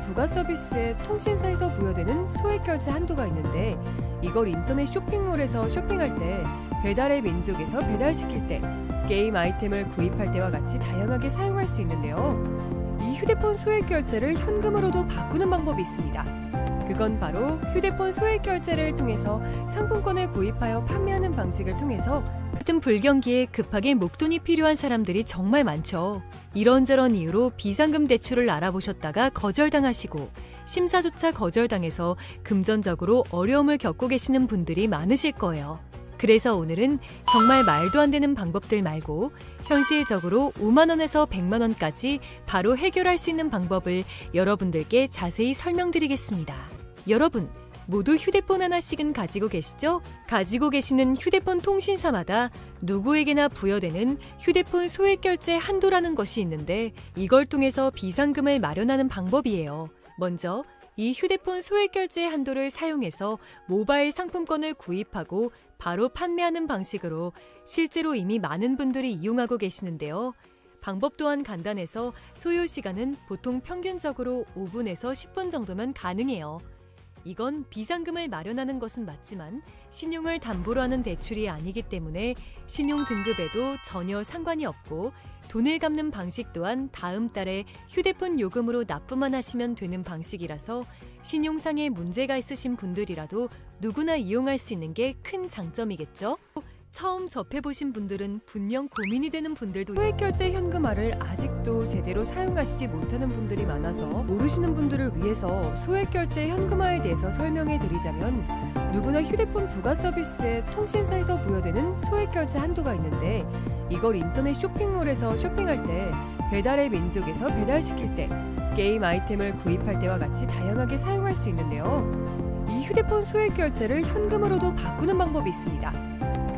부가 서비스에 통신사에서 부여되는 소액 결제 한도가 있는데 이걸 인터넷 쇼핑몰에서 쇼핑할 때, 배달의 민족에서 배달시킬 때, 게임 아이템을 구입할 때와 같이 다양하게 사용할 수 있는데요. 이 휴대폰 소액 결제를 현금으로도 바꾸는 방법이 있습니다. 그건 바로 휴대폰 소액 결제를 통해서 상품권을 구입하여 판매하는 방식을 통해서 같은 불경기에 급하게 목돈이 필요한 사람들이 정말 많죠. 이런저런 이유로 비상금 대출을 알아보셨다가 거절당하시고 심사조차 거절당해서 금전적으로 어려움을 겪고 계시는 분들이 많으실 거예요. 그래서 오늘은 정말 말도 안 되는 방법들 말고 현실적으로 5만 원에서 100만 원까지 바로 해결할 수 있는 방법을 여러분들께 자세히 설명드리겠습니다. 여러분, 모두 휴대폰 하나씩은 가지고 계시죠? 가지고 계시는 휴대폰 통신사마다 누구에게나 부여되는 휴대폰 소액 결제 한도라는 것이 있는데 이걸 통해서 비상금을 마련하는 방법이에요. 먼저 이 휴대폰 소액 결제 한도를 사용해서 모바일 상품권을 구입하고 바로 판매하는 방식으로 실제로 이미 많은 분들이 이용하고 계시는데요. 방법 또한 간단해서 소요 시간은 보통 평균적으로 5분에서 10분 정도면 가능해요. 이건 비상금을 마련하는 것은 맞지만 신용을 담보로 하는 대출이 아니기 때문에 신용 등급에도 전혀 상관이 없고 돈을 갚는 방식 또한 다음 달에 휴대폰 요금으로 납부만 하시면 되는 방식이라서 신용상의 문제가 있으신 분들이라도 누구나 이용할 수 있는 게 큰 장점이겠죠? 처음 접해보신 분들은 분명 고민이 되는 분들도 소액결제 현금화를 아직도 제대로 사용하시지 못하는 분들이 많아서 모르시는 분들을 위해서 소액결제 현금화에 대해서 설명해 드리자면, 누구나 휴대폰 부가 서비스에 통신사에서 부여되는 소액결제 한도가 있는데 이걸 인터넷 쇼핑몰에서 쇼핑할 때, 배달의 민족에서 배달시킬 때, 게임 아이템을 구입할 때와 같이 다양하게 사용할 수 있는데요. 이 휴대폰 소액결제를 현금으로도 바꾸는 방법이 있습니다.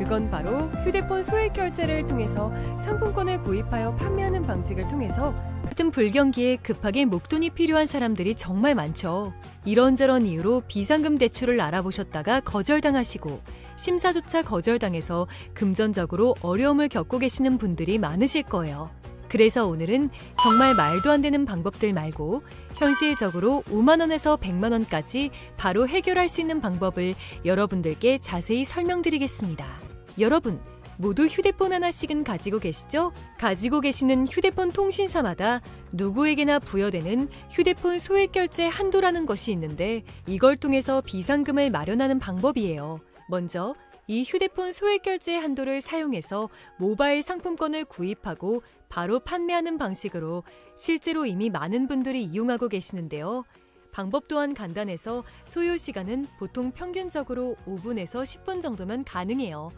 그건 바로 휴대폰 소액 결제를 통해서 상품권을 구입하여 판매하는 방식을 통해서 같은 불경기에 급하게 목돈이 필요한 사람들이 정말 많죠. 이런저런 이유로 비상금 대출을 알아보셨다가 거절당하시고 심사조차 거절당해서 금전적으로 어려움을 겪고 계시는 분들이 많으실 거예요. 그래서 오늘은 정말 말도 안 되는 방법들 말고 현실적으로 5만 원에서 100만 원까지 바로 해결할 수 있는 방법을 여러분들께 자세히 설명드리겠습니다. 여러분, 모두 휴대폰 하나씩은 가지고 계시죠? 가지고 계시는 휴대폰 통신사마다 누구에게나 부여되는 휴대폰 소액 결제 한도라는 것이 있는데 이걸 통해서 비상금을 마련하는 방법이에요. 먼저 이 휴대폰 소액 결제 한도를 사용해서 모바일 상품권을 구입하고 바로 판매하는 방식으로 실제로 이미 많은 분들이 이용하고 계시는데요. 방법 또한 간단해서 소요 시간은 보통 평균적으로 5분에서 10분 정도면 가능해요.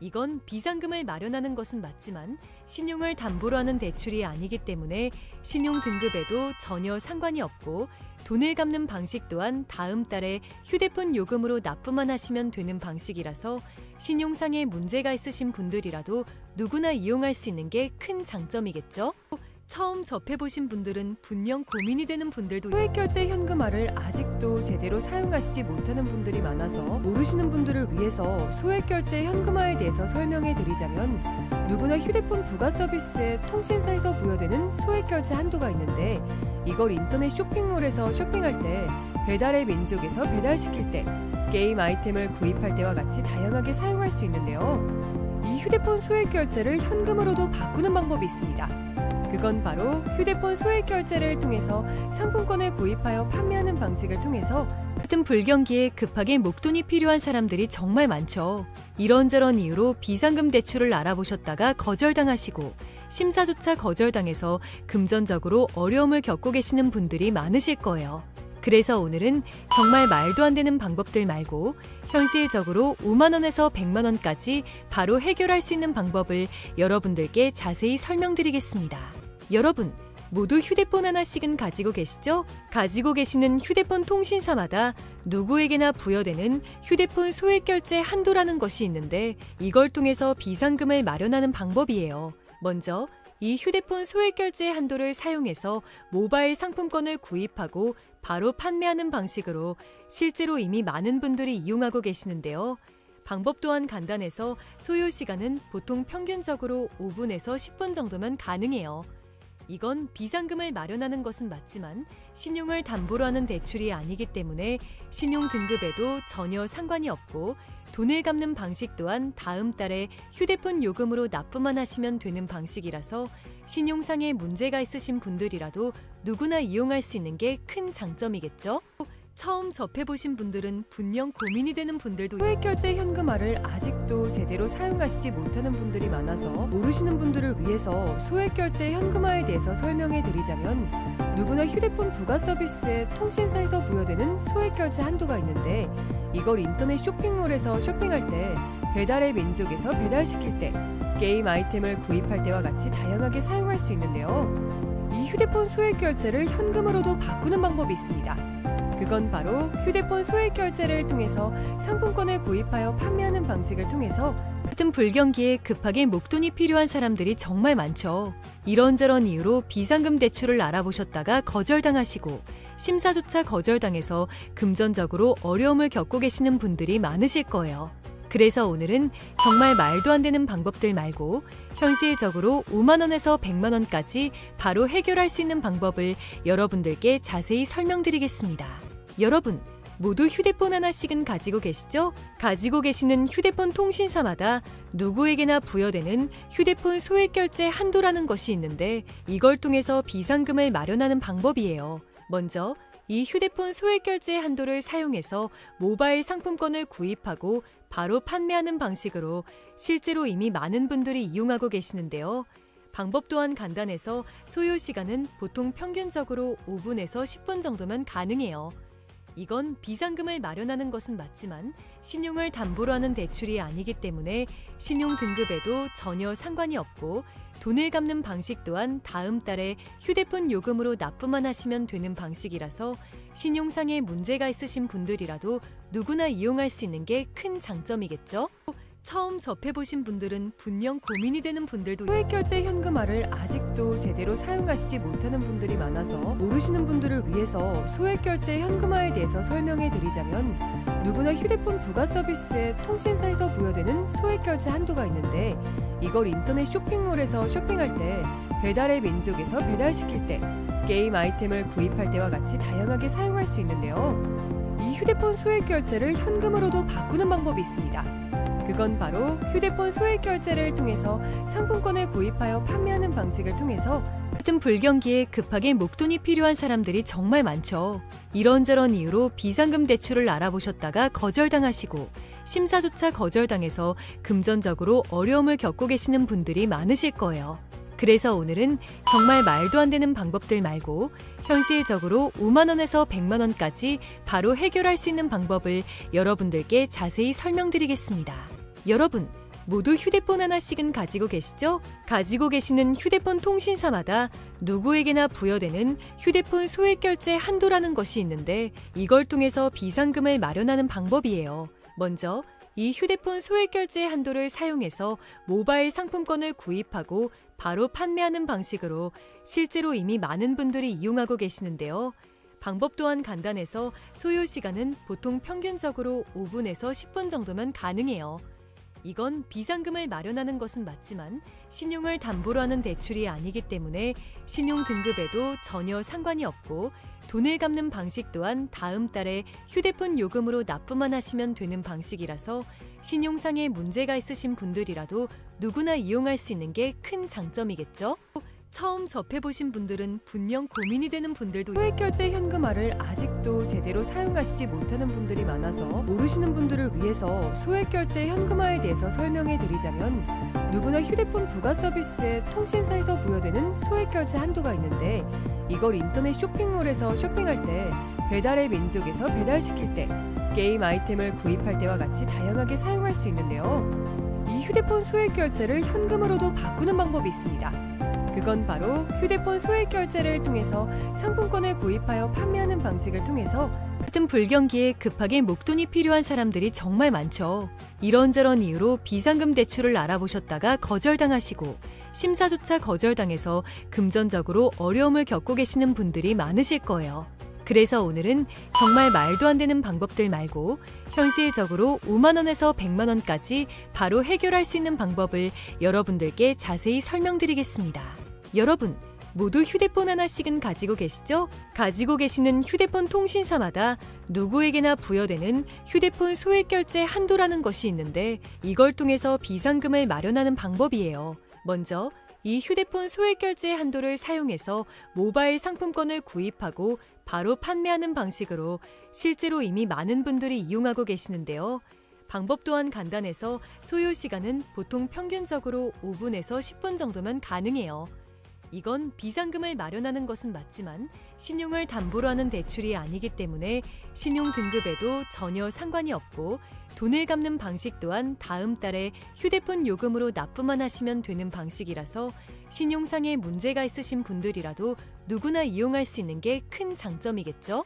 이건 비상금을 마련하는 것은 맞지만 신용을 담보로 하는 대출이 아니기 때문에 신용 등급에도 전혀 상관이 없고 돈을 갚는 방식 또한 다음 달에 휴대폰 요금으로 납부만 하시면 되는 방식이라서 신용상의 문제가 있으신 분들이라도 누구나 이용할 수 있는 게 큰 장점이겠죠? 처음 접해보신 분들은 분명 고민이 되는 분들도 소액결제 현금화를 아직도 제대로 사용하시지 못하는 분들이 많아서 모르시는 분들을 위해서 소액결제 현금화에 대해서 설명해 드리자면, 누구나 휴대폰 부가 서비스에 통신사에서 부여되는 소액결제 한도가 있는데 이걸 인터넷 쇼핑몰에서 쇼핑할 때, 배달의 민족에서 배달시킬 때, 게임 아이템을 구입할 때와 같이 다양하게 사용할 수 있는데요. 이 휴대폰 소액결제를 현금으로도 바꾸는 방법이 있습니다. 그건 바로 휴대폰 소액 결제를 통해서 상품권을 구입하여 판매하는 방식을 통해서 같은 불경기에 급하게 목돈이 필요한 사람들이 정말 많죠. 이런저런 이유로 비상금 대출을 알아보셨다가 거절당하시고 심사조차 거절당해서 금전적으로 어려움을 겪고 계시는 분들이 많으실 거예요. 그래서 오늘은 정말 말도 안 되는 방법들 말고 현실적으로 5만 원에서 100만 원까지 바로 해결할 수 있는 방법을 여러분들께 자세히 설명드리겠습니다. 여러분, 모두 휴대폰 하나씩은 가지고 계시죠? 가지고 계시는 휴대폰 통신사마다 누구에게나 부여되는 휴대폰 소액 결제 한도라는 것이 있는데 이걸 통해서 비상금을 마련하는 방법이에요. 먼저 이 휴대폰 소액 결제 한도를 사용해서 모바일 상품권을 구입하고 바로 판매하는 방식으로 실제로 이미 많은 분들이 이용하고 계시는데요. 방법 또한 간단해서 소요 시간은 보통 평균적으로 5분에서 10분 정도면 가능해요. 이건 비상금을 마련하는 것은 맞지만 신용을 담보로 하는 대출이 아니기 때문에 신용 등급에도 전혀 상관이 없고 돈을 갚는 방식 또한 다음 달에 휴대폰 요금으로 납부만 하시면 되는 방식이라서 신용상에 문제가 있으신 분들이라도 누구나 이용할 수 있는 게 큰 장점이겠죠? 처음 접해보신 분들은 분명 고민이 되는 분들도 소액결제 현금화를 아직도 제대로 사용하시지 못하는 분들이 많아서 모르시는 분들을 위해서 소액결제 현금화에 대해서 설명해 드리자면 누구나 휴대폰 부가 서비스에 통신사에서 부여되는 소액결제 한도가 있는데 이걸 인터넷 쇼핑몰에서 쇼핑할 때 배달의 민족에서 배달시킬 때 게임 아이템을 구입할 때와 같이 다양하게 사용할 수 있는데요. 이 휴대폰 소액결제를 현금으로도 바꾸는 방법이 있습니다. 그건 바로 휴대폰 소액결제를 통해서 상품권을 구입하여 판매하는 방식을 통해서 같은 불경기에 급하게 목돈이 필요한 사람들이 정말 많죠. 이런저런 이유로 비상금 대출을 알아보셨다가 거절당하시고 심사조차 거절당해서 금전적으로 어려움을 겪고 계시는 분들이 많으실 거예요. 그래서 오늘은 정말 말도 안 되는 방법들 말고 현실적으로 5만 원에서 100만 원까지 바로 해결할 수 있는 방법을 여러분들께 자세히 설명드리겠습니다. 여러분, 모두 휴대폰 하나씩은 가지고 계시죠? 가지고 계시는 휴대폰 통신사마다 누구에게나 부여되는 휴대폰 소액결제 한도라는 것이 있는데 이걸 통해서 비상금을 마련하는 방법이에요. 먼저 이 휴대폰 소액결제 한도를 사용해서 모바일 상품권을 구입하고 바로 판매하는 방식으로 실제로 이미 많은 분들이 이용하고 계시는데요. 방법 또한 간단해서 소요 시간은 보통 평균적으로 5분에서 10분 정도면 가능해요. 이건 비상금을 마련하는 것은 맞지만 신용을 담보로 하는 대출이 아니기 때문에 신용 등급에도 전혀 상관이 없고 돈을 갚는 방식 또한 다음 달에 휴대폰 요금으로 납부만 하시면 되는 방식이라서 신용상에 문제가 있으신 분들이라도 누구나 이용할 수 있는 게 큰 장점이겠죠? 처음 접해보신 분들은 분명 고민이 되는 분들도 소액결제 현금화를 아직도 제대로 사용하시지 못하는 분들이 많아서 모르시는 분들을 위해서 소액결제 현금화에 대해서 설명해 드리자면 누구나 휴대폰 부가 서비스에 통신사에서 부여되는 소액결제 한도가 있는데 이걸 인터넷 쇼핑몰에서 쇼핑할 때 배달의 민족에서 배달시킬 때 게임 아이템을 구입할 때와 같이 다양하게 사용할 수 있는데요. 이 휴대폰 소액결제를 현금으로도 바꾸는 방법이 있습니다. 그건 바로 휴대폰 소액결제를 통해서 상품권을 구입하여 판매하는 방식을 통해서 같은 불경기에 급하게 목돈이 필요한 사람들이 정말 많죠. 이런저런 이유로 비상금 대출을 알아보셨다가 거절당하시고 심사조차 거절당해서 금전적으로 어려움을 겪고 계시는 분들이 많으실 거예요. 그래서 오늘은 정말 말도 안 되는 방법들 말고 현실적으로 5만 원에서 100만 원까지 바로 해결할 수 있는 방법을 여러분들께 자세히 설명드리겠습니다. 여러분, 모두 휴대폰 하나씩은 가지고 계시죠? 가지고 계시는 휴대폰 통신사마다 누구에게나 부여되는 휴대폰 소액결제 한도라는 것이 있는데 이걸 통해서 비상금을 마련하는 방법이에요. 먼저 이 휴대폰 소액결제 한도를 사용해서 모바일 상품권을 구입하고 바로 판매하는 방식으로 실제로 이미 많은 분들이 이용하고 계시는데요. 방법 또한 간단해서 소요 시간은 보통 평균적으로 5분에서 10분 정도면 가능해요. 이건 비상금을 마련하는 것은 맞지만 신용을 담보로 하는 대출이 아니기 때문에 신용 등급에도 전혀 상관이 없고 돈을 갚는 방식 또한 다음 달에 휴대폰 요금으로 납부만 하시면 되는 방식이라서 신용상에 문제가 있으신 분들이라도 누구나 이용할 수 있는 게 큰 장점이겠죠? 처음 접해보신 분들은 분명 고민이 되는 분들도 소액결제 현금화를 아직도 제대로 사용하시지 못하는 분들이 많아서 모르시는 분들을 위해서 소액결제 현금화에 대해서 설명해 드리자면 누구나 휴대폰 부가 서비스에 통신사에서 부여되는 소액결제 한도가 있는데 이걸 인터넷 쇼핑몰에서 쇼핑할 때 배달의 민족에서 배달시킬 때 게임 아이템을 구입할 때와 같이 다양하게 사용할 수 있는데요. 이 휴대폰 소액결제를 현금으로도 바꾸는 방법이 있습니다. 그건 바로 휴대폰 소액결제를 통해서 상품권을 구입하여 판매하는 방식을 통해서 같은 불경기에 급하게 목돈이 필요한 사람들이 정말 많죠. 이런저런 이유로 비상금 대출을 알아보셨다가 거절당하시고 심사조차 거절당해서 금전적으로 어려움을 겪고 계시는 분들이 많으실 거예요. 그래서 오늘은 정말 말도 안 되는 방법들 말고 현실적으로 5만 원에서 100만 원까지 바로 해결할 수 있는 방법을 여러분들께 자세히 설명드리겠습니다. 여러분, 모두 휴대폰 하나씩은 가지고 계시죠? 가지고 계시는 휴대폰 통신사마다 누구에게나 부여되는 휴대폰 소액 결제 한도라는 것이 있는데 이걸 통해서 비상금을 마련하는 방법이에요. 먼저 이 휴대폰 소액 결제 한도를 사용해서 모바일 상품권을 구입하고 바로 판매하는 방식으로 실제로 이미 많은 분들이 이용하고 계시는데요. 방법 또한 간단해서 소요 시간은 보통 평균적으로 5분에서 10분 정도면 가능해요. 이건 비상금을 마련하는 것은 맞지만 신용을 담보로 하는 대출이 아니기 때문에 신용 등급에도 전혀 상관이 없고 돈을 갚는 방식 또한 다음 달에 휴대폰 요금으로 납부만 하시면 되는 방식이라서 신용상에 문제가 있으신 분들이라도 누구나 이용할 수 있는 게 큰 장점이겠죠?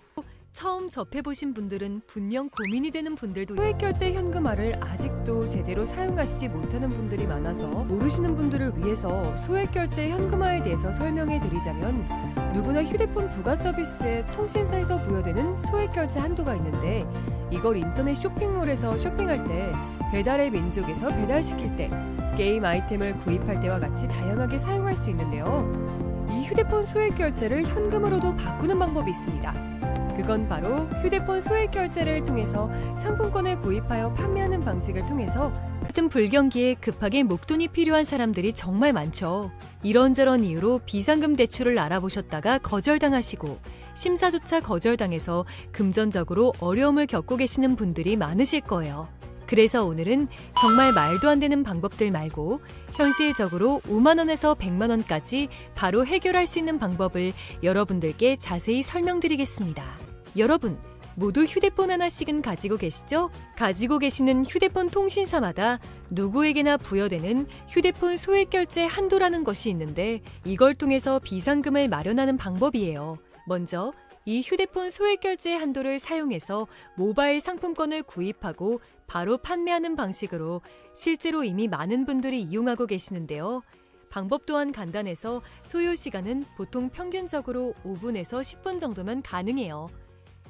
처음 접해보신 분들은 분명 고민이 되는 분들도 소액결제 현금화를 아직도 제대로 사용하시지 못하는 분들이 많아서 모르시는 분들을 위해서 소액결제 현금화에 대해서 설명해 드리자면 누구나 휴대폰 부가 서비스에 통신사에서 부여되는 소액결제 한도가 있는데 이걸 인터넷 쇼핑몰에서 쇼핑할 때 배달의 민족에서 배달시킬 때 게임 아이템을 구입할 때와 같이 다양하게 사용할 수 있는데요. 이 휴대폰 소액결제를 현금으로도 바꾸는 방법이 있습니다. 그건 바로 휴대폰 소액 결제를 통해서 상품권을 구입하여 판매하는 방식을 통해서 같은 불경기에 급하게 목돈이 필요한 사람들이 정말 많죠. 이런저런 이유로 비상금 대출을 알아보셨다가 거절당하시고 심사조차 거절당해서 금전적으로 어려움을 겪고 계시는 분들이 많으실 거예요. 그래서 오늘은 정말 말도 안 되는 방법들 말고 현실적으로 5만 원에서 100만 원까지 바로 해결할 수 있는 방법을 여러분들께 자세히 설명드리겠습니다. 여러분, 모두 휴대폰 하나씩은 가지고 계시죠? 가지고 계시는 휴대폰 통신사마다 누구에게나 부여되는 휴대폰 소액 결제 한도라는 것이 있는데 이걸 통해서 비상금을 마련하는 방법이에요. 먼저 이 휴대폰 소액 결제 한도를 사용해서 모바일 상품권을 구입하고 바로 판매하는 방식으로 실제로 이미 많은 분들이 이용하고 계시는데요. 방법 또한 간단해서 소요 시간은 보통 평균적으로 5분에서 10분 정도면 가능해요.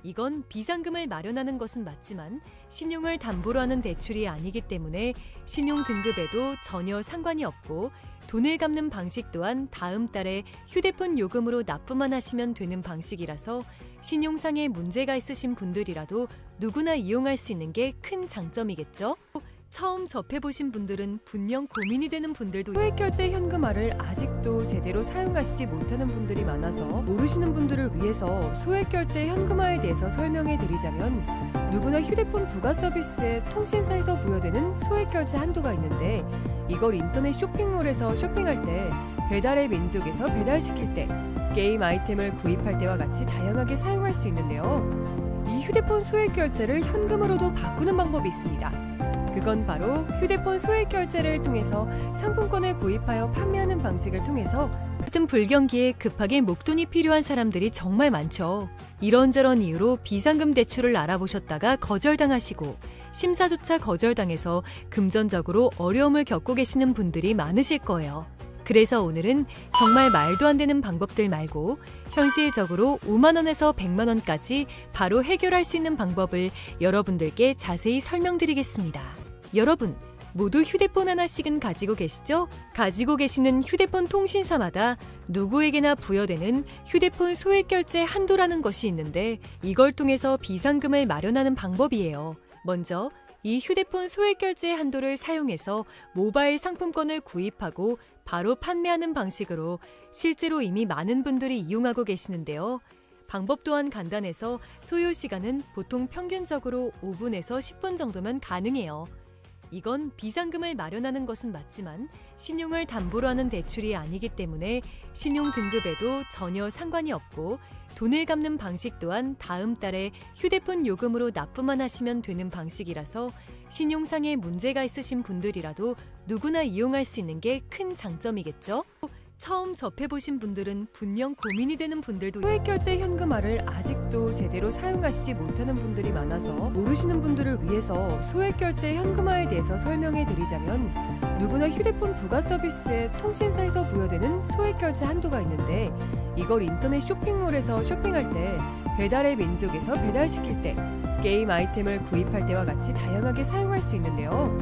이건 비상금을 마련하는 것은 맞지만 신용을 담보로 하는 대출이 아니기 때문에 신용 등급에도 전혀 상관이 없고 돈을 갚는 방식 또한 다음 달에 휴대폰 요금으로 납부만 하시면 되는 방식이라서 신용상에 문제가 있으신 분들이라도 누구나 이용할 수 있는 게 큰 장점이겠죠? 처음 접해보신 분들은 분명 고민이 되는 분들도 소액결제 현금화를 아직도 제대로 사용하시지 못하는 분들이 많아서 모르시는 분들을 위해서 소액결제 현금화에 대해서 설명해 드리자면 누구나 휴대폰 부가 서비스에 통신사에서 부여되는 소액결제 한도가 있는데 이걸 인터넷 쇼핑몰에서 쇼핑할 때 배달의 민족에서 배달시킬 때 게임 아이템을 구입할 때와 같이 다양하게 사용할 수 있는데요. 이 휴대폰 소액결제를 현금으로도 바꾸는 방법이 있습니다. 그건 바로 휴대폰 소액 결제를 통해서 상품권을 구입하여 판매하는 방식을 통해서 같은 불경기에 급하게 목돈이 필요한 사람들이 정말 많죠. 이런저런 이유로 비상금 대출을 알아보셨다가 거절당하시고 심사조차 거절당해서 금전적으로 어려움을 겪고 계시는 분들이 많으실 거예요. 그래서 오늘은 정말 말도 안 되는 방법들 말고 현실적으로 5만 원에서 100만 원까지 바로 해결할 수 있는 방법을 여러분들께 자세히 설명드리겠습니다. 여러분, 모두 휴대폰 하나씩은 가지고 계시죠? 가지고 계시는 휴대폰 통신사마다 누구에게나 부여되는 휴대폰 소액 결제 한도라는 것이 있는데 이걸 통해서 비상금을 마련하는 방법이에요. 먼저 이 휴대폰 소액 결제 한도를 사용해서 모바일 상품권을 구입하고 바로 판매하는 방식으로 실제로 이미 많은 분들이 이용하고 계시는데요. 방법 또한 간단해서 소요 시간은 보통 평균적으로 5분에서 10분 정도면 가능해요. 이건 비상금을 마련하는 것은 맞지만 신용을 담보로 하는 대출이 아니기 때문에 신용 등급에도 전혀 상관이 없고 돈을 갚는 방식 또한 다음 달에 휴대폰 요금으로 납부만 하시면 되는 방식이라서 신용상에 문제가 있으신 분들이라도 누구나 이용할 수 있는 게 큰 장점이겠죠? 처음 접해보신 분들은 분명 고민이 되는 분들도 소액결제 현금화를 아직도 제대로 사용하시지 못하는 분들이 많아서 모르시는 분들을 위해서 소액결제 현금화에 대해서 설명해 드리자면 누구나 휴대폰 부가 서비스에 통신사에서 부여되는 소액결제 한도가 있는데 이걸 인터넷 쇼핑몰에서 쇼핑할 때 배달의 민족에서 배달시킬 때 게임 아이템을 구입할 때와 같이 다양하게 사용할 수 있는데요.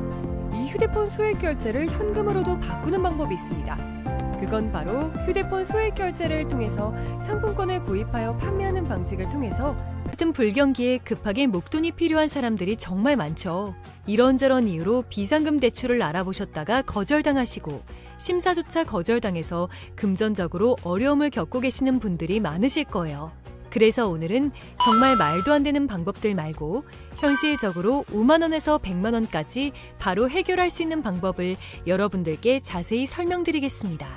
이 휴대폰 소액결제를 현금으로도 바꾸는 방법이 있습니다. 그건 바로 휴대폰 소액 결제를 통해서 상품권을 구입하여 판매하는 방식을 통해서 같은 불경기에 급하게 목돈이 필요한 사람들이 정말 많죠. 이런저런 이유로 비상금 대출을 알아보셨다가 거절당하시고 심사조차 거절당해서 금전적으로 어려움을 겪고 계시는 분들이 많으실 거예요. 그래서 오늘은 정말 말도 안 되는 방법들 말고 현실적으로 5만 원에서 100만 원까지 바로 해결할 수 있는 방법을 여러분들께 자세히 설명드리겠습니다.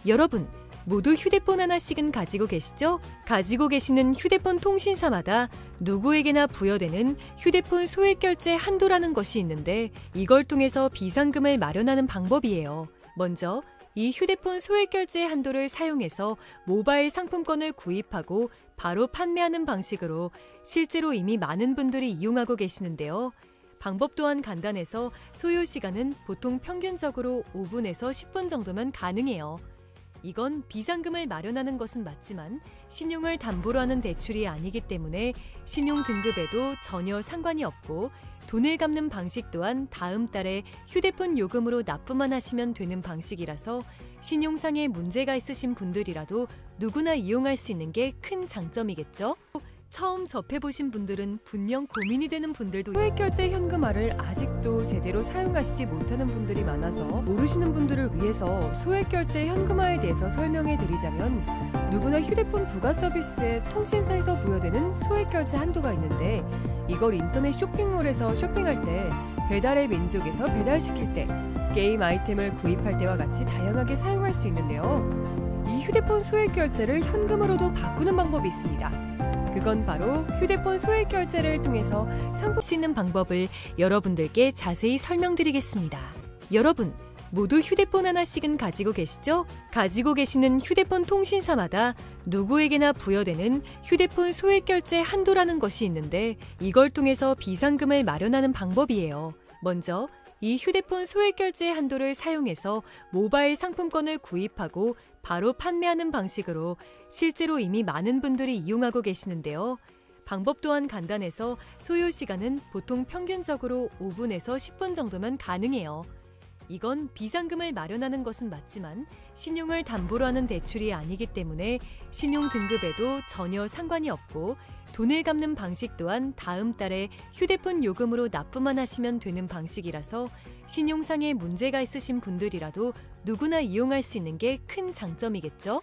여러분, 모두 휴대폰 하나씩은 가지고 계시죠? 가지고 계시는 휴대폰 통신사마다 누구에게나 부여되는 휴대폰 소액 결제 한도라는 것이 있는데 이걸 통해서 비상금을 마련하는 방법이에요. 먼저 이 휴대폰 소액 결제 한도를 사용해서 모바일 상품권을 구입하고 바로 판매하는 방식으로 실제로 이미 많은 분들이 이용하고 계시는데요. 방법 또한 간단해서 소요 시간은 보통 평균적으로 5분에서 10분 정도면 가능해요. 이건 비상금을 마련하는 것은 맞지만 신용을 담보로 하는 대출이 아니기 때문에 신용 등급에도 전혀 상관이 없고 돈을 갚는 방식 또한 다음 달에 휴대폰 요금으로 납부만 하시면 되는 방식이라서 신용상에 문제가 있으신 분들이라도 누구나 이용할 수 있는 게 큰 장점이겠죠? 처음 접해보신 분들은 분명 고민이 되는 분들도 소액 결제 현금화를 아직도 제대로 사용하시지 못하는 분들이 많아서 모르시는 분들을 위해서 소액 결제 현금화에 대해서 설명해 드리자면 누구나 휴대폰 부가 서비스에 통신사에서 부여되는 소액 결제 한도가 있는데 이걸 인터넷 쇼핑몰에서 쇼핑할 때 배달의 민족에서 배달시킬 때 게임 아이템을 구입할 때와 같이 다양하게 사용할 수 있는데요. 이 휴대폰 소액 결제를 현금으로도 바꾸는 방법이 있습니다. 그건 바로 휴대폰 소액 결제를 통해서 상품 수 있는 방법을 여러분들께 자세히 설명드리겠습니다. 여러분, 모두 휴대폰 하나씩은 가지고 계시죠? 가지고 계시는 휴대폰 통신사마다 누구에게나 부여되는 휴대폰 소액 결제 한도라는 것이 있는데 이걸 통해서 비상금을 마련하는 방법이에요. 먼저 이 휴대폰 소액 결제 한도를 사용해서 모바일 상품권을 구입하고 바로 판매하는 방식으로 실제로 이미 많은 분들이 이용하고 계시는데요. 방법 또한 간단해서 소요 시간은 보통 평균적으로 5분에서 10분 정도면 가능해요. 이건 비상금을 마련하는 것은 맞지만 신용을 담보로 하는 대출이 아니기 때문에 신용 등급에도 전혀 상관이 없고 돈을 갚는 방식 또한 다음 달에 휴대폰 요금으로 납부만 하시면 되는 방식이라서 신용상에 문제가 있으신 분들이라도 누구나 이용할 수 있는 게 큰 장점이겠죠?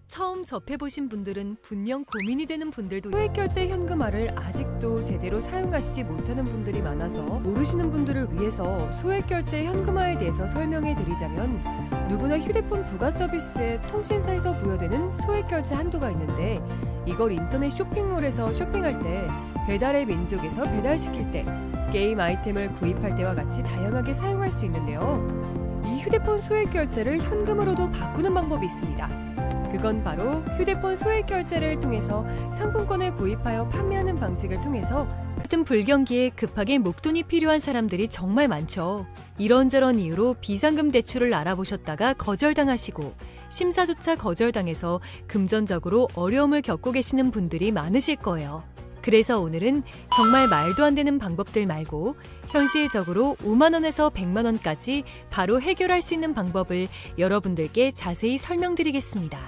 처음 접해보신 분들은 분명 고민이 되는 분들도 소액 결제 현금화를 아직도 제대로 사용하시지 못하는 분들이 많아서 모르시는 분들을 위해서 소액 결제 현금화에 대해서 설명해 드리자면 누구나 휴대폰 부가 서비스에 통신사에서 부여되는 소액 결제 한도가 있는데 이걸 인터넷 쇼핑몰에서 쇼핑할 때 배달의 민족에서 배달시킬 때 게임 아이템을 구입할 때와 같이 다양하게 사용할 수 있는데요. 이 휴대폰 소액 결제를 현금으로도 바꾸는 방법이 있습니다. 그건 바로 휴대폰 소액 결제를 통해서 상품권을 구입하여 판매하는 방식을 통해서 같은 불경기에 급하게 목돈이 필요한 사람들이 정말 많죠. 이런저런 이유로 비상금 대출을 알아보셨다가 거절당하시고 심사조차 거절당해서 금전적으로 어려움을 겪고 계시는 분들이 많으실 거예요. 그래서 오늘은 정말 말도 안 되는 방법들 말고 현실적으로 5만 원에서 100만 원까지 바로 해결할 수 있는 방법을 여러분들께 자세히 설명드리겠습니다.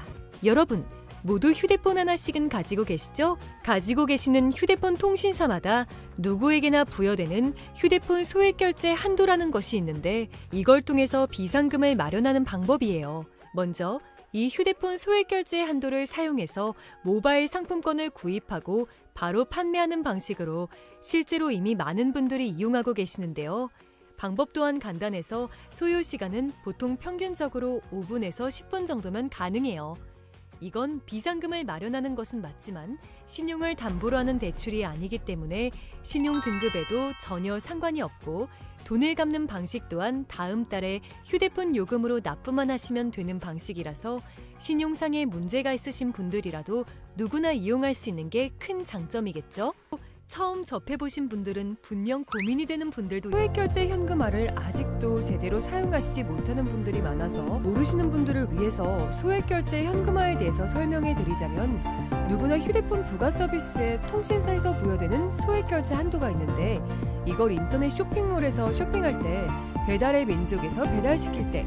여러분, 모두 휴대폰 하나씩은 가지고 계시죠? 가지고 계시는 휴대폰 통신사마다 누구에게나 부여되는 휴대폰 소액 결제 한도라는 것이 있는데 이걸 통해서 비상금을 마련하는 방법이에요. 먼저 이 휴대폰 소액 결제 한도를 사용해서 모바일 상품권을 구입하고 바로 판매하는 방식으로 실제로 이미 많은 분들이 이용하고 계시는데요. 방법 또한 간단해서 소요 시간은 보통 평균적으로 5분에서 10분 정도면 가능해요. 이건 비상금을 마련하는 것은 맞지만 신용을 담보로 하는 대출이 아니기 때문에 신용 등급에도 전혀 상관이 없고 돈을 갚는 방식 또한 다음 달에 휴대폰 요금으로 납부만 하시면 되는 방식이라서 신용상에 문제가 있으신 분들이라도 누구나 이용할 수 있는 게 큰 장점이겠죠? 처음 접해보신 분들은 분명 고민이 되는 분들도 소액 결제 현금화를 아직도 제대로 사용하시지 못하는 분들이 많아서 모르시는 분들을 위해서 소액 결제 현금화에 대해서 설명해 드리자면 누구나 휴대폰 부가 서비스에 통신사에서 부여되는 소액 결제 한도가 있는데 이걸 인터넷 쇼핑몰에서 쇼핑할 때 배달의 민족에서 배달시킬 때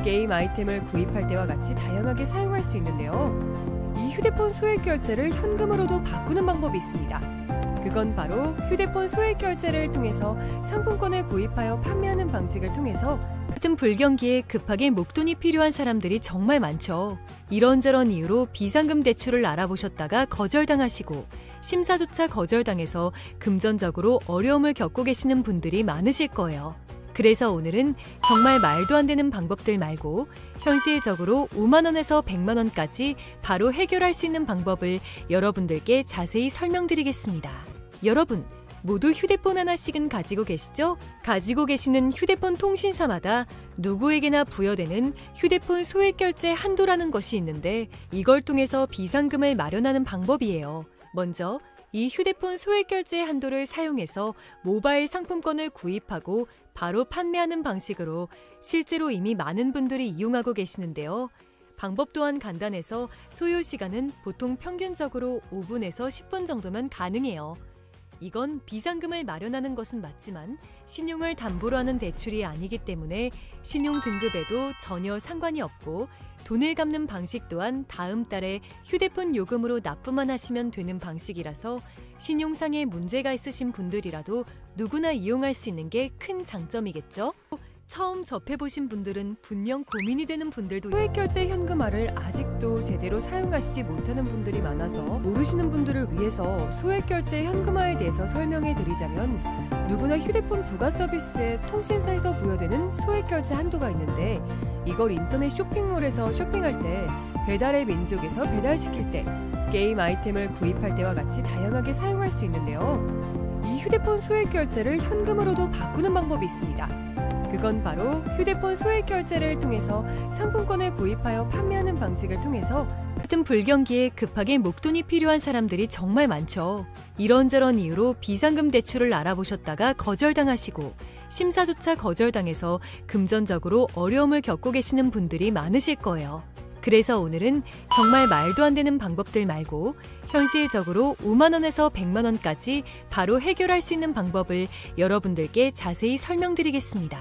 게임 아이템을 구입할 때와 같이 다양하게 사용할 수 있는데요. 이 휴대폰 소액 결제를 현금으로도 바꾸는 방법이 있습니다. 그건 바로 휴대폰 소액 결제를 통해서 상품권을 구입하여 판매하는 방식을 통해서 같은 불경기에 급하게 목돈이 필요한 사람들이 정말 많죠. 이런저런 이유로 비상금 대출을 알아보셨다가 거절당하시고 심사조차 거절당해서 금전적으로 어려움을 겪고 계시는 분들이 많으실 거예요. 그래서 오늘은 정말 말도 안 되는 방법들 말고 현실적으로 5만 원에서 100만 원까지 바로 해결할 수 있는 방법을 여러분들께 자세히 설명드리겠습니다. 여러분, 모두 휴대폰 하나씩은 가지고 계시죠? 가지고 계시는 휴대폰 통신사마다 누구에게나 부여되는 휴대폰 소액 결제 한도라는 것이 있는데 이걸 통해서 비상금을 마련하는 방법이에요. 먼저 이 휴대폰 소액 결제 한도를 사용해서 모바일 상품권을 구입하고 바로 판매하는 방식으로 실제로 이미 많은 분들이 이용하고 계시는데요. 방법 또한 간단해서 소요 시간은 보통 평균적으로 5분에서 10분 정도면 가능해요. 이건 비상금을 마련하는 것은 맞지만 신용을 담보로 하는 대출이 아니기 때문에 신용 등급에도 전혀 상관이 없고 돈을 갚는 방식 또한 다음 달에 휴대폰 요금으로 납부만 하시면 되는 방식이라서 신용상의 문제가 있으신 분들이라도 누구나 이용할 수 있는 게 큰 장점이겠죠? 처음 접해보신 분들은 분명 고민이 되는 분들도 소액 결제 현금화를 아직도 제대로 사용하시지 못하는 분들이 많아서 모르시는 분들을 위해서 소액 결제 현금화에 대해서 설명해 드리자면 누구나 휴대폰 부가 서비스에 통신사에서 부여되는 소액 결제 한도가 있는데 이걸 인터넷 쇼핑몰에서 쇼핑할 때 배달의 민족에서 배달시킬 때 게임 아이템을 구입할 때와 같이 다양하게 사용할 수 있는데요. 이 휴대폰 소액 결제를 현금으로도 바꾸는 방법이 있습니다. 그건 바로 휴대폰 소액 결제를 통해서 상품권을 구입하여 판매하는 방식을 통해서 같은 불경기에 급하게 목돈이 필요한 사람들이 정말 많죠. 이런저런 이유로 비상금 대출을 알아보셨다가 거절당하시고 심사조차 거절당해서 금전적으로 어려움을 겪고 계시는 분들이 많으실 거예요. 그래서 오늘은 정말 말도 안 되는 방법들 말고 현실적으로 5만 원에서 100만 원까지 바로 해결할 수 있는 방법을 여러분들께 자세히 설명드리겠습니다.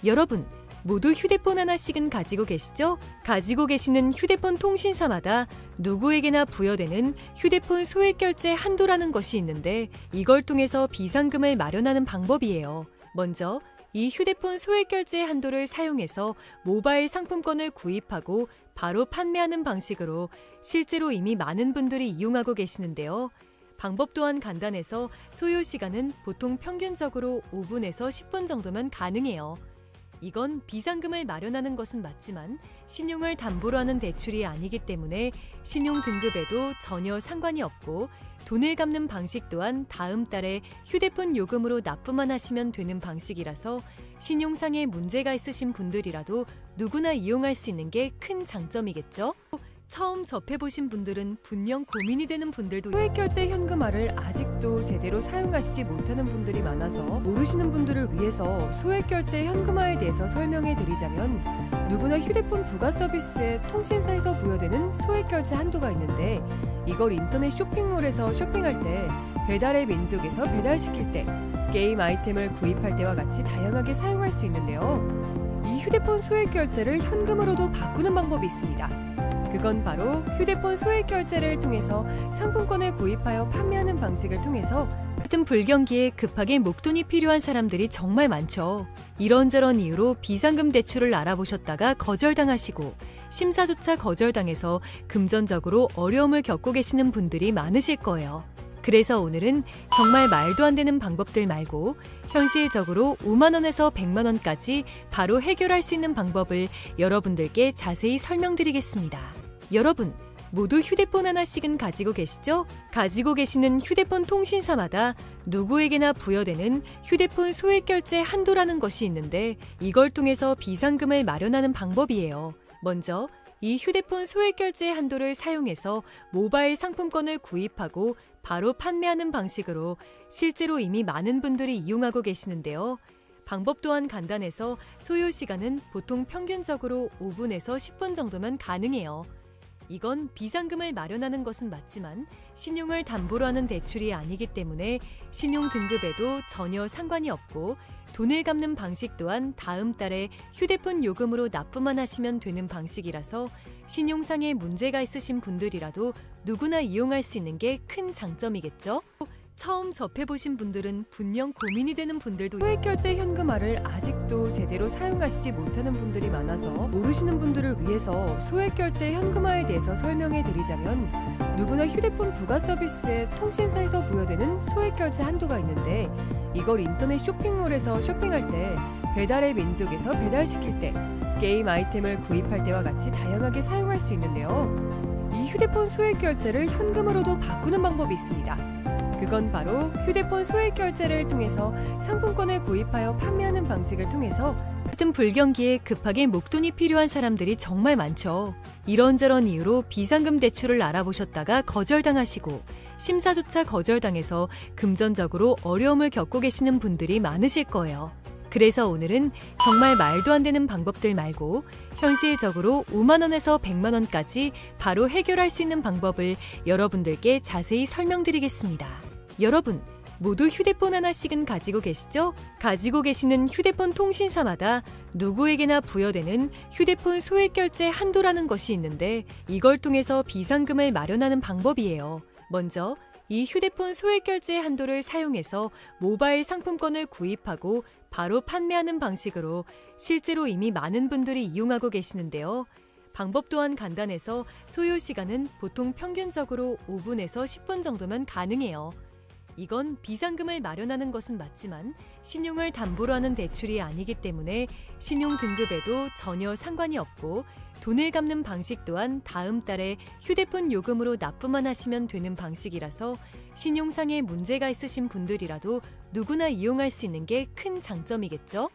여러분, 모두 휴대폰 하나씩은 가지고 계시죠? 가지고 계시는 휴대폰 통신사마다 누구에게나 부여되는 휴대폰 소액 결제 한도라는 것이 있는데 이걸 통해서 비상금을 마련하는 방법이에요. 먼저 이 휴대폰 소액 결제 한도를 사용해서 모바일 상품권을 구입하고 바로 판매하는 방식으로 실제로 이미 많은 분들이 이용하고 계시는데요. 방법 또한 간단해서 소요 시간은 보통 평균적으로 5분에서 10분 정도면 가능해요. 이건 비상금을 마련하는 것은 맞지만 신용을 담보로 하는 대출이 아니기 때문에 신용 등급에도 전혀 상관이 없고 돈을 갚는 방식 또한 다음 달에 휴대폰 요금으로 납부만 하시면 되는 방식이라서 신용상의 문제가 있으신 분들이라도 누구나 이용할 수 있는 게 큰 장점이겠죠? 처음 접해보신 분들은 분명 고민이 되는 분들도 소액 결제 현금화를 아직도 제대로 사용하시지 못하는 분들이 많아서 모르시는 분들을 위해서 소액 결제 현금화에 대해서 설명해 드리자면 누구나 휴대폰 부가 서비스에 통신사에서 부여되는 소액 결제 한도가 있는데 이걸 인터넷 쇼핑몰에서 쇼핑할 때 배달의 민족에서 배달시킬 때 게임 아이템을 구입할 때와 같이 다양하게 사용할 수 있는데요. 이 휴대폰 소액 결제를 현금으로도 바꾸는 방법이 있습니다. 그건 바로 휴대폰 소액 결제를 통해서 상품권을 구입하여 판매하는 방식을 통해서 같은 불경기에 급하게 목돈이 필요한 사람들이 정말 많죠. 이런저런 이유로 비상금 대출을 알아보셨다가 거절당하시고 심사조차 거절당해서 금전적으로 어려움을 겪고 계시는 분들이 많으실 거예요. 그래서 오늘은 정말 말도 안 되는 방법들 말고 현실적으로 5만 원에서 100만 원까지 바로 해결할 수 있는 방법을 여러분들께 자세히 설명드리겠습니다. 여러분, 모두 휴대폰 하나씩은 가지고 계시죠? 가지고 계시는 휴대폰 통신사마다 누구에게나 부여되는 휴대폰 소액 결제 한도라는 것이 있는데 이걸 통해서 비상금을 마련하는 방법이에요. 먼저 이 휴대폰 소액 결제 한도를 사용해서 모바일 상품권을 구입하고 바로 판매하는 방식으로 실제로 이미 많은 분들이 이용하고 계시는데요. 방법 또한 간단해서 소요 시간은 보통 평균적으로 5분에서 10분 정도면 가능해요. 이건 비상금을 마련하는 것은 맞지만 신용을 담보로 하는 대출이 아니기 때문에 신용 등급에도 전혀 상관이 없고 돈을 갚는 방식 또한 다음 달에 휴대폰 요금으로 납부만 하시면 되는 방식이라서 신용상에 문제가 있으신 분들이라도 누구나 이용할 수 있는 게 큰 장점이겠죠? 처음 접해보신 분들은 분명 고민이 되는 분들도 소액결제 현금화를 아직도 제대로 사용하시지 못하는 분들이 많아서 모르시는 분들을 위해서 소액결제 현금화에 대해서 설명해 드리자면, 누구나 휴대폰 부가 서비스에 통신사에서 부여되는 소액결제 한도가 있는데, 이걸 인터넷 쇼핑몰에서 쇼핑할 때, 배달의 민족에서 배달시킬 때, 게임 아이템을 구입할 때와 같이 다양하게 사용할 수 있는데요. 이 휴대폰 소액결제를 현금으로도 바꾸는 방법이 있습니다. 그건 바로 휴대폰 소액결제를 통해서 상품권을 구입하여 판매하는 방식을 통해서 같은 불경기에 급하게 목돈이 필요한 사람들이 정말 많죠. 이런저런 이유로 비상금 대출을 알아보셨다가 거절당하시고 심사조차 거절당해서 금전적으로 어려움을 겪고 계시는 분들이 많으실 거예요. 그래서 오늘은 정말 말도 안 되는 방법들 말고 현실적으로 5만 원에서 100만 원까지 바로 해결할 수 있는 방법을 여러분들께 자세히 설명드리겠습니다. 여러분, 모두 휴대폰 하나씩은 가지고 계시죠? 가지고 계시는 휴대폰 통신사마다 누구에게나 부여되는 휴대폰 소액결제 한도라는 것이 있는데, 이걸 통해서 비상금을 마련하는 방법이에요. 먼저 이 휴대폰 소액결제 한도를 사용해서 모바일 상품권을 구입하고 바로 판매하는 방식으로 실제로 이미 많은 분들이 이용하고 계시는데요. 방법 또한 간단해서 소요 시간은 보통 평균적으로 5분에서 10분 정도면 가능해요. 이건 비상금을 마련하는 것은 맞지만 신용을 담보로 하는 대출이 아니기 때문에 신용 등급에도 전혀 상관이 없고 돈을 갚는 방식 또한 다음 달에 휴대폰 요금으로 납부만 하시면 되는 방식이라서 신용상에 문제가 있으신 분들이라도 누구나 이용할 수 있는 게 큰 장점이겠죠?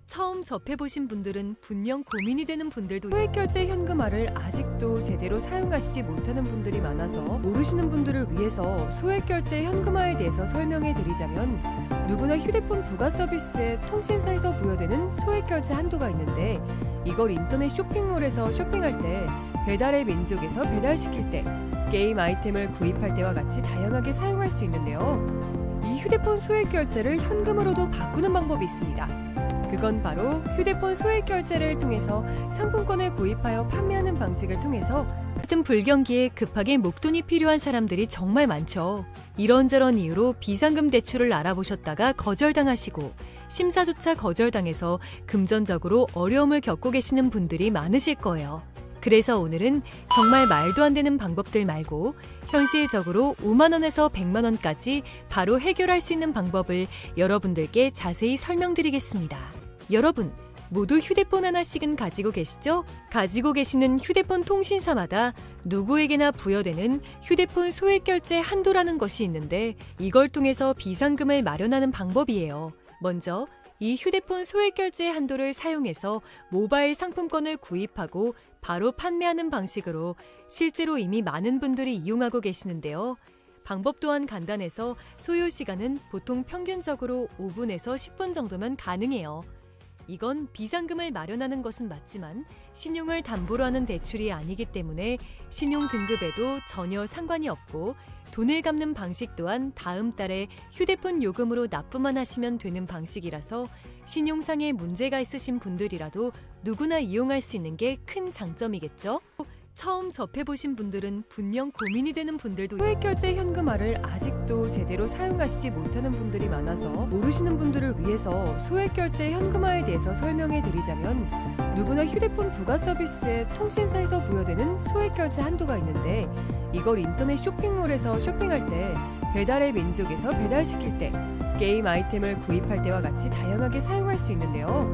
처음 접해보신 분들은 분명 고민이 되는 분들도 소액결제 현금화를 아직도 제대로 사용하시지 못하는 분들이 많아서 모르시는 분들을 위해서 소액결제 현금화에 대해서 설명해 드리자면, 누구나 휴대폰 부가 서비스에 통신사에서 부여되는 소액결제 한도가 있는데, 이걸 인터넷 쇼핑몰에서 쇼핑할 때, 배달의 민족에서 배달시킬 때, 게임 아이템을 구입할 때와 같이 다양하게 사용할 수 있는데요. 이 휴대폰 소액결제를 현금으로도 바꾸는 방법이 있습니다. 그건 바로 휴대폰 소액결제를 통해서 상품권을 구입하여 판매하는 방식을 통해서 같은 불경기에 급하게 목돈이 필요한 사람들이 정말 많죠. 이런저런 이유로 비상금 대출을 알아보셨다가 거절당하시고 심사조차 거절당해서 금전적으로 어려움을 겪고 계시는 분들이 많으실 거예요. 그래서 오늘은 정말 말도 안 되는 방법들 말고 현실적으로 5만 원에서 100만 원까지 바로 해결할 수 있는 방법을 여러분들께 자세히 설명드리겠습니다. 여러분, 모두 휴대폰 하나씩은 가지고 계시죠? 가지고 계시는 휴대폰 통신사마다 누구에게나 부여되는 휴대폰 소액결제 한도라는 것이 있는데, 이걸 통해서 비상금을 마련하는 방법이에요. 먼저 이 휴대폰 소액결제 한도를 사용해서 모바일 상품권을 구입하고 바로 판매하는 방식으로 실제로 이미 많은 분들이 이용하고 계시는데요. 방법 또한 간단해서 소요 시간은 보통 평균적으로 5분에서 10분 정도면 가능해요. 이건 비상금을 마련하는 것은 맞지만 신용을 담보로 하는 대출이 아니기 때문에 신용 등급에도 전혀 상관이 없고 돈을 갚는 방식 또한 다음 달에 휴대폰 요금으로 납부만 하시면 되는 방식이라서 신용상에 문제가 있으신 분들이라도 누구나 이용할 수 있는 게 큰 장점이겠죠? 처음 접해보신 분들은 분명 고민이 되는 분들도 소액결제 현금화를 아직도 제대로 사용하시지 못하는 분들이 많아서 모르시는 분들을 위해서 소액결제 현금화에 대해서 설명해 드리자면, 누구나 휴대폰 부가 서비스에 통신사에서 부여되는 소액결제 한도가 있는데, 이걸 인터넷 쇼핑몰에서 쇼핑할 때, 배달의 민족에서 배달시킬 때, 게임 아이템을 구입할 때와 같이 다양하게 사용할 수 있는데요.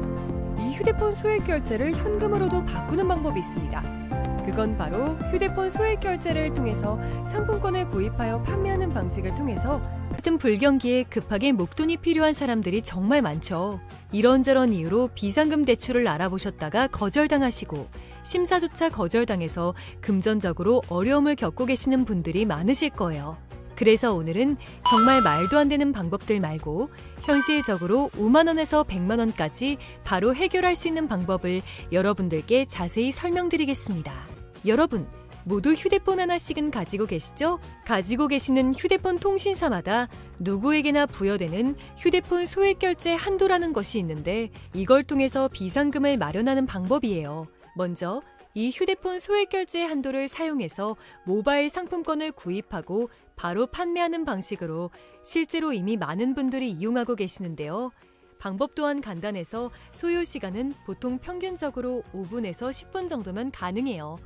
이 휴대폰 소액결제를 현금으로도 바꾸는 방법이 있습니다. 그건 바로 휴대폰 소액결제를 통해서 상품권을 구입하여 판매하는 방식을 통해서 같은 불경기에 급하게 목돈이 필요한 사람들이 정말 많죠. 이런저런 이유로 비상금 대출을 알아보셨다가 거절당하시고 심사조차 거절당해서 금전적으로 어려움을 겪고 계시는 분들이 많으실 거예요. 그래서 오늘은 정말 말도 안 되는 방법들 말고 현실적으로 5만 원에서 100만 원까지 바로 해결할 수 있는 방법을 여러분들께 자세히 설명드리겠습니다. 여러분, 모두 휴대폰 하나씩은 가지고 계시죠? 가지고 계시는 휴대폰 통신사마다 누구에게나 부여되는 휴대폰 소액결제 한도라는 것이 있는데 이걸 통해서 비상금을 마련하는 방법이에요. 먼저 이 휴대폰 소액결제 한도를 사용해서 모바일 상품권을 구입하고 바로 판매하는 방식으로 실제로 이미 많은 분들이 이용하고 계시는데요. 방법 또한 간단해서 소요 시간은 보통 평균적으로 5분에서 10분 정도면 가능해요.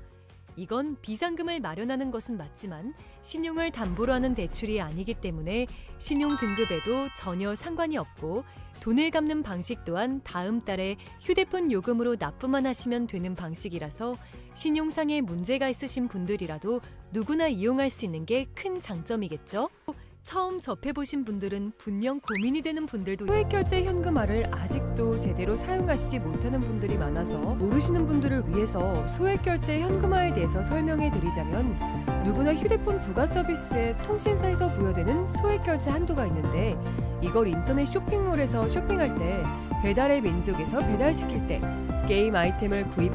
이건 비상금을 마련하는 것은 맞지만 신용을 담보로 하는 대출이 아니기 때문에 신용 등급에도 전혀 상관이 없고 돈을 갚는 방식 또한 다음 달에 휴대폰 요금으로 납부만 하시면 되는 방식이라서 신용상의 문제가 있으신 분들이라도 누구나 이용할 수 있는 게 큰 장점이겠죠? 처음 접해보신 분들은 분명 고민이 되는 분들도 소액결제 현금화를 아직도 제대로 사용하시지 못하는 분들이 많아서 모르시는 분들을 위해서 소액결제 현금화에 대해서 설명해 드리자면 누구나 휴대폰 부가 서비스에 통신사에서 부여되는 소액결제 한도가 있는데 이걸 인터넷 쇼핑몰에서 쇼핑할 때 배달의 민족에서 배달시킬 때 게임 아이템을 구입